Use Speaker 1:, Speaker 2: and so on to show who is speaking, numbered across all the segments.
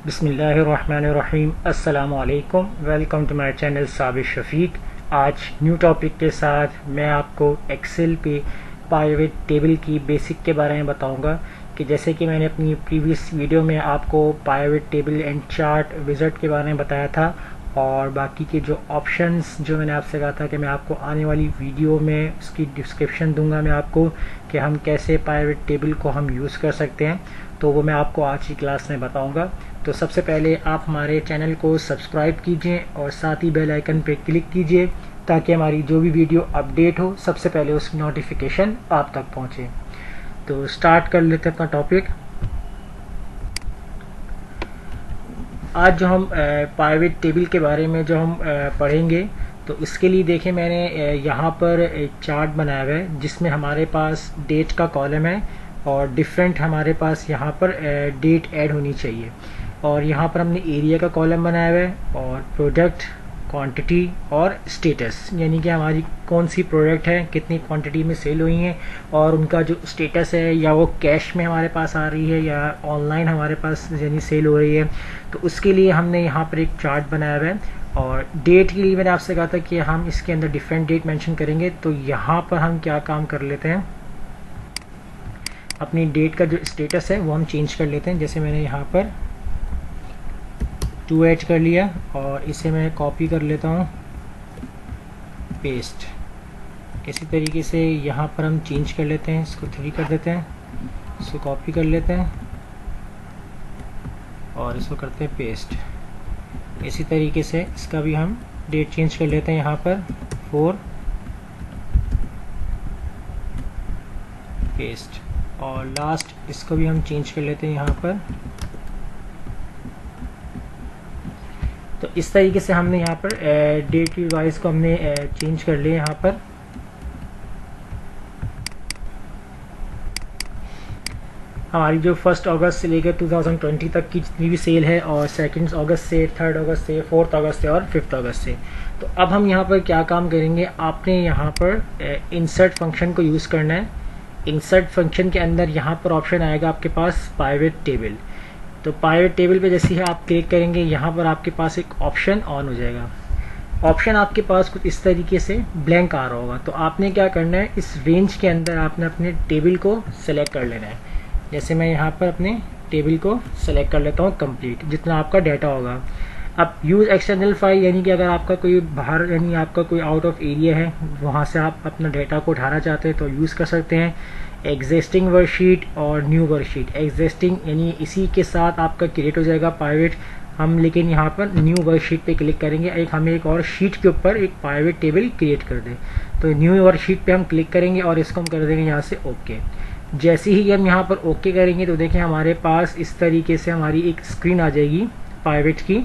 Speaker 1: बिस्मिल्लाहिर्रहमानिर्रहीम। अस्सलामु अलैकुम। Welcome to my channel Sabir Shafiq. आज न्यू टॉपिक के साथ मैं आपको एक्सेल पे पाइवट टेबल की बेसिक के बारे में बताऊंगा कि जैसे कि मैंने अपनी प्रीवियस वीडियो में आपको pivot table and chart wizard के बारे में बताया था, और बाकी के जो ऑप्शंस जो मैंने आपसे कहा था कि मैं आपको आने वाली वीडियो में उसकी डिस्क्रिप्शन दूंगा मैं आपको कि हम कैसे पाइवट टेबल को हम यूज़ कर सकते हैं, तो वो मैं आपको आज की क्लास में बताऊंगा। तो सबसे पहले आप हमारे चैनल को सब्सक्राइब कीजिए और साथ ही बेल आइकन पर क्लिक कीजिए ताकि हमारी जो भी वीडियो अपडेट हो सबसे पहले उसकी नोटिफिकेशन आप तक पहुंचे। तो स्टार्ट कर लेते हैं अपना टॉपिक। आज जो हम पाइवट टेबल के बारे में जो हम पढ़ेंगे, तो इसके लिए देखें मैंने यहाँ पर एक चार्ट बनाया हुआ है जिसमें हमारे पास डेट का कॉलम है और डिफरेंट हमारे पास यहाँ पर डेट ऐड होनी चाहिए, और यहाँ पर हमने एरिया का कॉलम बनाया हुआ है और प्रोडक्ट, क्वांटिटी और स्टेटस, यानी कि हमारी कौन सी प्रोडक्ट है, कितनी क्वांटिटी में सेल हुई हैं और उनका जो स्टेटस है, या वो कैश में हमारे पास आ रही है या ऑनलाइन हमारे पास यानी सेल हो रही है। तो उसके लिए हमने यहाँ पर एक चार्ट बनाया हुआ है। और डेट के लिए मैंने आपसे कहा था कि हम इसके अंदर डिफरेंट डेट मेंशन करेंगे। तो यहाँ पर हम क्या काम कर लेते हैं, अपनी डेट का जो स्टेटस है वो हम चेंज कर लेते हैं। जैसे मैंने यहाँ पर 2H कर लिया और इसे मैं कॉपी कर लेता हूँ, पेस्ट। इसी तरीके से यहाँ पर हम चेंज कर लेते हैं, इसको 3 कर देते हैं, इसको कॉपी कर लेते हैं और इसको करते हैं पेस्ट। इसी तरीके से इसका भी हम डेट चेंज कर लेते हैं, यहाँ पर 4, पेस्ट। और लास्ट इसको भी हम चेंज कर लेते हैं यहाँ पर। तो इस तरीके से हमने यहाँ पर डेट वाइज को हमने चेंज कर लिया। यहाँ पर हमारी जो 1 अगस्त से लेकर 2020 तक की जितनी भी सेल है, और 2 अगस्त से, 3 अगस्त से, 4 अगस्त से और 5 अगस्त से। तो अब हम यहाँ पर क्या काम करेंगे, आपने यहाँ पर इंसर्ट फंक्शन को यूज़ करना है। इंसर्ट फंक्शन के अंदर यहाँ पर ऑप्शन आएगा आपके पास पाइवट टेबल। तो पाइवट टेबल पे जैसे ही आप क्लिक करेंगे, यहाँ पर आपके पास एक ऑप्शन ऑन हो जाएगा। ऑप्शन आपके पास कुछ इस तरीके से ब्लैंक आ रहा होगा। तो आपने क्या करना है, इस रेंज के अंदर आपने अपने टेबल को सेलेक्ट कर लेना है। जैसे मैं यहाँ पर अपने टेबल को सेलेक्ट कर लेता हूँ कंप्लीट, जितना आपका डाटा होगा। अब यूज़ एक्सटर्नल फाइल, यानी कि अगर आपका कोई बाहर, यानी आपका कोई आउट ऑफ एरिया है, वहाँ से आप अपना डाटा को उठाना चाहते हैं तो यूज़ कर सकते हैं। एग्जिस्टिंग वर्कशीट और न्यू वर्कशीट। एग्जिस्टिंग यानी इसी के साथ आपका क्रिएट हो जाएगा पाइवट। हम लेकिन यहाँ पर न्यू वर्कशीट पे क्लिक करेंगे, हमें एक और शीट के ऊपर एक पाइवट टेबल क्रिएट कर दें। तो न्यू वर्कशीट पे हम क्लिक करेंगे और इसको हम कर देंगे यहाँ से ओके। जैसे ही हम यहाँ पर ओके करेंगे तो देखिए हमारे पास इस तरीके से हमारी एक स्क्रीन आ जाएगी पाइवट की।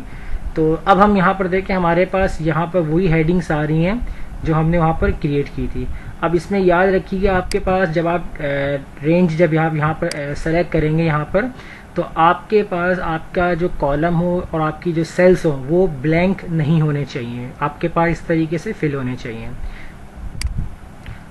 Speaker 1: तो अब हम यहाँ पर देखें, हमारे पास यहाँ पर वही हेडिंग्स आ रही हैं जो हमने वहाँ पर क्रिएट की थी। अब इसमें याद रखिएगा, आपके पास जब आप रेंज जब यहाँ पर सेलेक्ट करेंगे यहाँ पर, तो आपके पास आपका जो कॉलम हो और आपकी जो सेल्स हो वो ब्लैंक नहीं होने चाहिए, आपके पास इस तरीके से फिल होने चाहिए।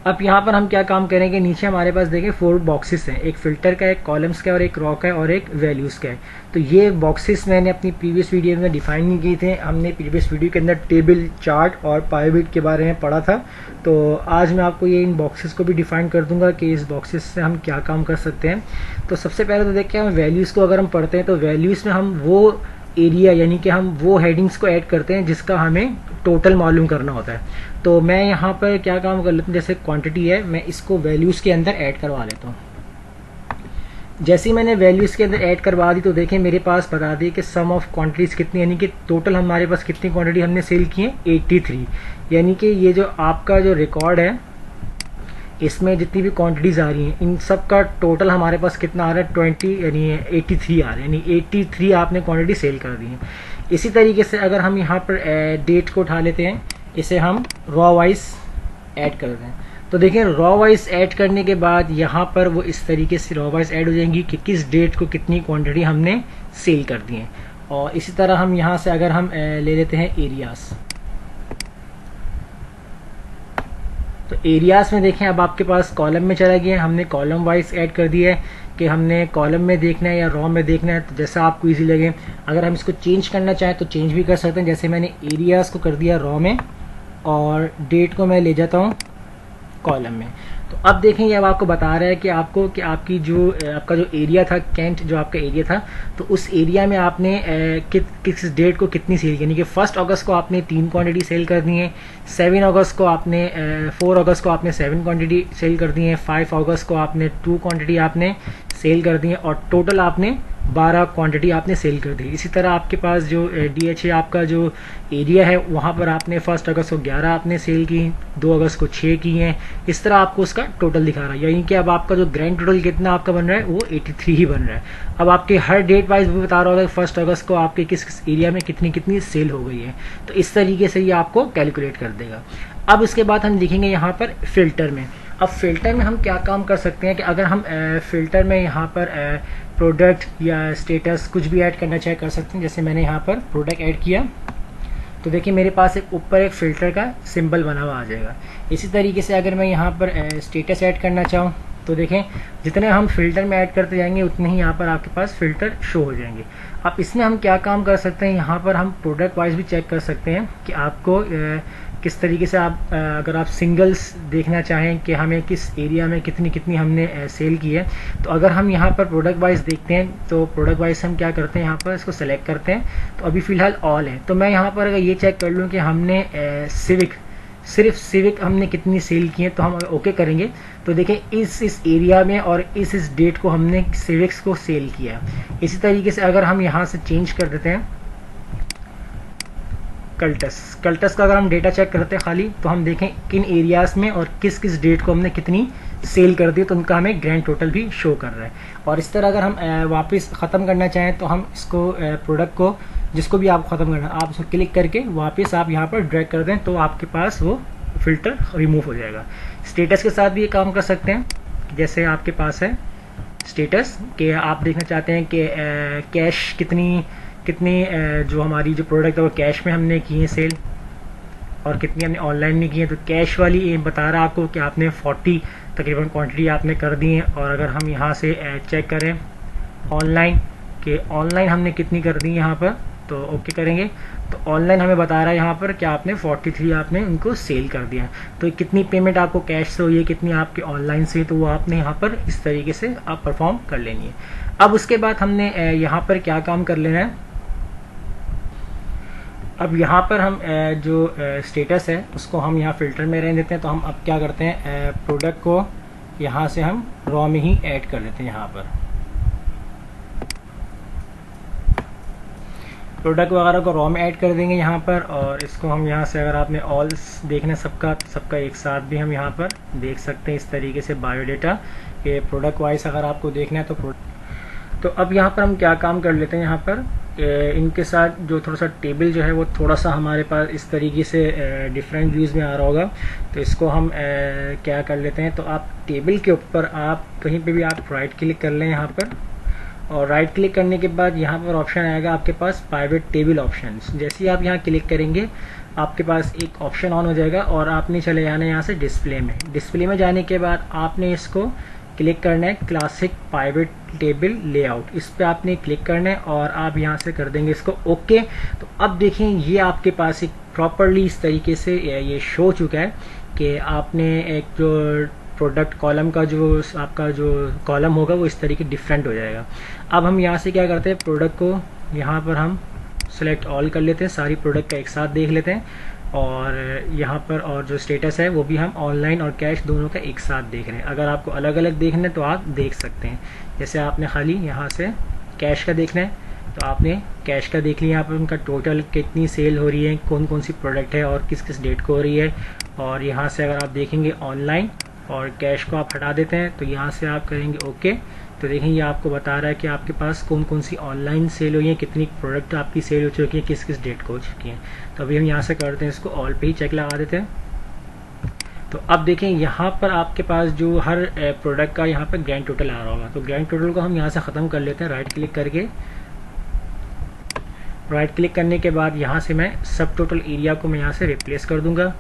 Speaker 1: अब यहाँ पर हम क्या काम करेंगे, नीचे हमारे पास देखिए 4 बॉक्सेस हैं, एक फिल्टर का, एक कॉलम्स का और एक रॉ का और एक वैल्यूज़ का है। तो ये बॉक्सेस मैंने अपनी प्रीवियस वीडियो में डिफाइन नहीं किए थे। हमने प्रीवियस वीडियो के अंदर टेबल, चार्ट और पाइवट के बारे में पढ़ा था। तो आज मैं आपको ये इन बॉक्सेस को भी डिफाइन कर दूंगा कि इस बॉक्सेस से हम क्या काम कर सकते हैं। तो सबसे पहले तो देखिए, हम वैल्यूज़ को अगर हम पढ़ते हैं तो वैल्यूज़ में हम वो एरिया, यानी कि हम वो हेडिंग्स को ऐड करते हैं जिसका हमें टोटल मालूम करना होता है। तो मैं यहाँ पर क्या काम कर लेता हूँ, जैसे क्वांटिटी है, मैं इसको वैल्यूज़ के अंदर ऐड करवा लेता हूँ। जैसे ही मैंने वैल्यूज़ के अंदर ऐड करवा दी तो देखें मेरे पास बता दी कि सम ऑफ क्वांटिटीज़ कितनी, यानी कि टोटल हमारे पास कितनी क्वांटिटी हमने सेल की है, 83। यानी कि ये जो आपका जो रिकॉर्ड है, इसमें जितनी भी क्वांटिटीज़ आ रही हैं इन सब का टोटल हमारे पास कितना आ रहा है, 20 यानी 83 आ रहा है, यानी 83 आपने क्वांटिटी सेल कर दी है। इसी तरीके से अगर हम यहाँ पर डेट को उठा लेते हैं, इसे हम रॉ वाइज ऐड कर दें। तो देखिए रॉ वाइज ऐड करने के बाद यहाँ पर वो इस तरीके से रॉ वाइज ऐड हो जाएंगी कि किस डेट को कितनी क्वांटिटी हमने सेल कर दी है। और इसी तरह हम यहाँ से अगर हम ले लेते हैं एरियाज़, तो एरियाज़ में देखें अब आपके पास कॉलम में चला गया, हमने कॉलम वाइज ऐड कर दिया है कि हमने कॉलम में देखना है या रॉ में देखना है, तो जैसा आपको इजी लगे। अगर हम इसको चेंज करना चाहें तो चेंज भी कर सकते हैं। जैसे मैंने एरियाज़ को कर दिया रॉ में और डेट को मैं ले जाता हूँ कॉलम में। तो अब देखेंगे, अब आपको बता रहा है कि आपको कि आपकी जो आपका जो एरिया था, कैंट जो आपका एरिया था, तो उस एरिया में आपने किस डेट को कितनी सेल करनी है। 1 अगस्त को आपने 3 क्वांटिटी सेल करनी है, 7 अगस्त को आपने 4 अगस्त को आपने 7 क्वांटिटी सेल कर दी है, 5 अगस्त को आपने 2 क्वांटिटी आपने सेल कर दी है और टोटल आपने 12 क्वांटिटी आपने सेल कर दी। इसी तरह आपके पास जो DH है आपका जो एरिया है, वहाँ पर आपने 1 अगस्त को 11 आपने सेल की, 2 अगस्त को 6 की हैं। इस तरह आपको उसका टोटल दिखा रहा है, यानी कि अब आपका जो ग्रैंड टोटल कितना आपका बन रहा है वो 83 ही बन रहा है। अब आपके हर डेट वाइज भी बता रहा होगा 1 अगस्त को आपके किस किस एरिया में कितनी कितनी सेल हो गई है। तो इस तरीके से ये आपको कैलकुलेट कर देगा। अब उसके बाद हम लिखेंगे यहाँ पर फिल्टर में। अब फिल्टर में हम क्या काम कर सकते हैं कि अगर हम फिल्टर में यहाँ पर प्रोडक्ट या स्टेटस कुछ भी ऐड करना चाहे कर सकते हैं। जैसे मैंने यहाँ पर प्रोडक्ट ऐड किया तो देखिए मेरे पास एक ऊपर एक फ़िल्टर का सिंबल बना हुआ आ जाएगा। इसी तरीके से अगर मैं यहाँ पर स्टेटस ऐड करना चाहूँ तो देखें जितने हम फिल्टर में ऐड करते जाएंगे उतने ही यहाँ पर आपके पास फ़िल्टर शो हो जाएंगे। अब इसमें हम क्या काम कर सकते हैं, यहाँ पर हम प्रोडक्ट वाइज भी चेक कर सकते हैं कि आपको किस तरीके से आप अगर आप सिंगल्स देखना चाहें कि हमें किस एरिया में कितनी कितनी हमने सेल की है, तो अगर हम यहाँ पर प्रोडक्ट वाइज देखते हैं तो प्रोडक्ट वाइज हम क्या करते हैं, यहाँ पर इसको सेलेक्ट करते हैं। तो अभी फ़िलहाल ऑल है, तो मैं यहाँ पर अगर ये चेक कर लूँ कि हमने सिर्फ सिविक हमने कितनी सेल की है, तो हम ओके करेंगे तो देखें इस एरिया में और इस डेट को हमने सिविक्स को सेल किया। इसी तरीके से अगर हम यहाँ से चेंज कर देते हैं कल्टस का अगर हम डेटा चेक करते हैं खाली, तो हम देखें किन एरियाज़ में और किस किस डेट को हमने कितनी सेल कर दी, तो उनका हमें ग्रैंड टोटल भी शो कर रहा है। और इस तरह अगर हम वापस ख़त्म करना चाहें तो हम इसको प्रोडक्ट को जिसको भी आपको ख़त्म करना है आप उसको क्लिक करके वापस आप यहाँ पर ड्रैग कर दें तो आपके पास वो फ़िल्टर रिमूव हो जाएगा। स्टेटस के साथ भी ये काम कर सकते हैं। जैसे आपके पास है स्टेटस कि आप देखना चाहते हैं कि कैश कितनी जो हमारी जो प्रोडक्ट है वो कैश में हमने की है सेल और कितनी हमने ऑनलाइन में की है। तो कैश वाली ये बता रहा है आपको कि आपने 40 तकरीबन क्वांटिटी आपने कर दी है। और अगर हम यहाँ से चेक करें ऑनलाइन कि ऑनलाइन हमने कितनी कर दी यहाँ पर, तो ओके करेंगे तो ऑनलाइन हमें बता रहा है यहाँ पर कि आपने 43 आपने उनको सेल कर दिया। तो कितनी पेमेंट आपको कैश से हुई है, कितनी आपके ऑनलाइन से, तो वो आपने यहाँ पर इस तरीके से आप परफॉर्म कर लेनी है। अब उसके बाद हमने यहाँ पर क्या काम कर लेना है, अब यहाँ पर हम जो स्टेटस है उसको हम यहाँ फ़िल्टर में रहने देते हैं। तो हम अब क्या करते हैं, प्रोडक्ट को यहाँ से हम रॉ में ही ऐड कर देते हैं। यहाँ पर प्रोडक्ट वगैरह को रॉ में ऐड कर देंगे यहाँ पर, और इसको हम यहाँ से अगर आपने ऑल देखना सबका एक साथ भी हम यहाँ पर देख सकते हैं। इस तरीके से बायोडेटा के प्रोडक्ट वाइज अगर आपको देखना है तो अब यहाँ पर हम क्या काम कर लेते हैं, यहाँ पर इनके साथ जो थोड़ा सा टेबल जो है वो थोड़ा सा हमारे पास इस तरीके से डिफरेंट व्यूज़ में आ रहा होगा। तो इसको हम क्या कर लेते हैं, तो आप टेबल के ऊपर आप कहीं पे भी आप राइट क्लिक कर लें यहाँ पर, और राइट क्लिक करने के बाद यहाँ पर ऑप्शन आएगा आपके पास प्राइवेट टेबल ऑप्शन। जैसे ही आप यहाँ क्लिक करेंगे आपके पास एक ऑप्शन ऑन हो जाएगा और आपने चले जाना है यहाँ से डिस्प्ले में जाने के बाद आपने इसको क्लिक करना है क्लासिक प्राइवेट टेबल लेआउट, इस पे आपने क्लिक करना है और आप यहाँ से कर देंगे इसको ओके। तो अब देखें ये आपके पास एक प्रॉपरली इस तरीके से ये शो चुका है कि आपने एक जो प्रोडक्ट कॉलम का जो आपका जो कॉलम होगा वो इस तरीके डिफरेंट हो जाएगा। अब हम यहाँ से क्या करते हैं, प्रोडक्ट को यहाँ पर हम सेलेक्ट ऑल कर लेते हैं, सारी प्रोडक्ट का एक साथ देख लेते हैं, और यहाँ पर और जो स्टेटस है वो भी हम ऑनलाइन और कैश दोनों का एक साथ देख रहे हैं। अगर आपको अलग अलग देखना है तो आप देख सकते हैं। जैसे आपने खाली यहाँ से कैश का देखना है तो आपने कैश का देख लिया, यहाँ पर उनका टोटल कितनी सेल हो रही है, कौन कौन सी प्रोडक्ट है और किस किस डेट को हो रही है। और यहाँ से अगर आप देखेंगे ऑनलाइन और कैश को आप हटा देते हैं तो यहाँ से आप करेंगे ओके, तो देखें ये आपको बता रहा है कि आपके पास कौन कौन सी ऑनलाइन सेल हुई है, कितनी प्रोडक्ट आपकी सेल हो चुकी है, किस किस डेट को हो चुकी है। तो अभी हम यहाँ से करते हैं इसको ऑल पे ही चेक लगा देते हैं। तो अब देखें यहाँ पर आपके पास जो हर प्रोडक्ट का यहाँ पर ग्रैंड टोटल आ रहा होगा। तो ग्रैंड टोटल को हम यहाँ से ख़त्म कर लेते हैं राइट क्लिक करके। राइट क्लिक करने के बाद यहाँ से मैं सब टोटल एरिया को मैं यहाँ से रिप्लेस कर दूंगा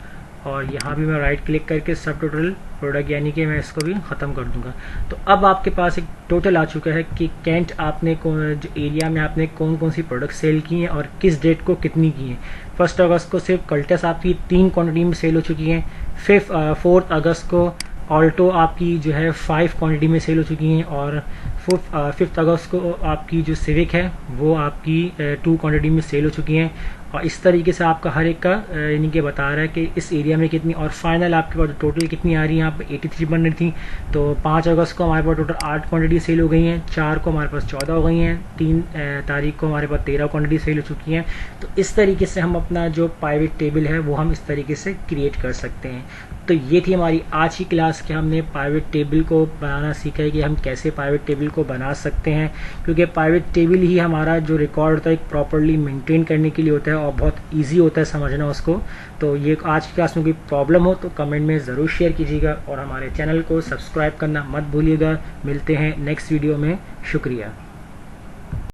Speaker 1: और यहाँ भी मैं राइट क्लिक करके सब टोटल प्रोडक्ट यानी कि मैं इसको भी ख़त्म कर दूंगा। तो अब आपके पास एक टोटल आ चुका है कि कैंट आपने जो एरिया में आपने कौन कौन सी प्रोडक्ट सेल की हैं और किस डेट को कितनी की हैं। 1 अगस्त को सिर्फ कल्टस आपकी 3 क्वांटिटी में सेल हो चुकी हैं। 4 अगस्त को ऑल्टो आपकी जो है 5 क्वांटिटी में सेल हो चुकी हैं और 5 अगस्त को आपकी जो सिविक है वो आपकी 2 क्वांटिटी में सेल हो चुकी हैं। और इस तरीके से आपका हर एक का यानी कि बता रहा है कि इस एरिया में कितनी, और फाइनल आपके पास टोटल कितनी आ रही है। यहाँ पर 83 बन रही थी, तो 5 अगस्त को हमारे पास टोटल 8 क्वांटिटी सेल हो गई हैं, 4 को हमारे पास 14 हो गई हैं, 3 तारीख को हमारे पास 13 क्वांटिटी सेल हो चुकी हैं। तो इस तरीके से हम अपना जो पाइवेट टेबल है वो हम इस तरीके से क्रिएट कर सकते हैं। तो ये थी हमारी आज की क्लास कि हमने पाइवेट टेबल को बनाना सीखा है कि हम कैसे पाइवेट टेबल को बना सकते हैं, क्योंकि पाइवेट टेबल ही हमारा जो रिकॉर्ड होता है एक प्रॉपरली मेंटेन करने के लिए होता है और बहुत इजी होता है समझना उसको। तो ये आज की क्लास में कोई प्रॉब्लम हो तो कमेंट में ज़रूर शेयर कीजिएगा और हमारे चैनल को सब्सक्राइब करना मत भूलिएगा। मिलते हैं नेक्स्ट वीडियो में। शुक्रिया।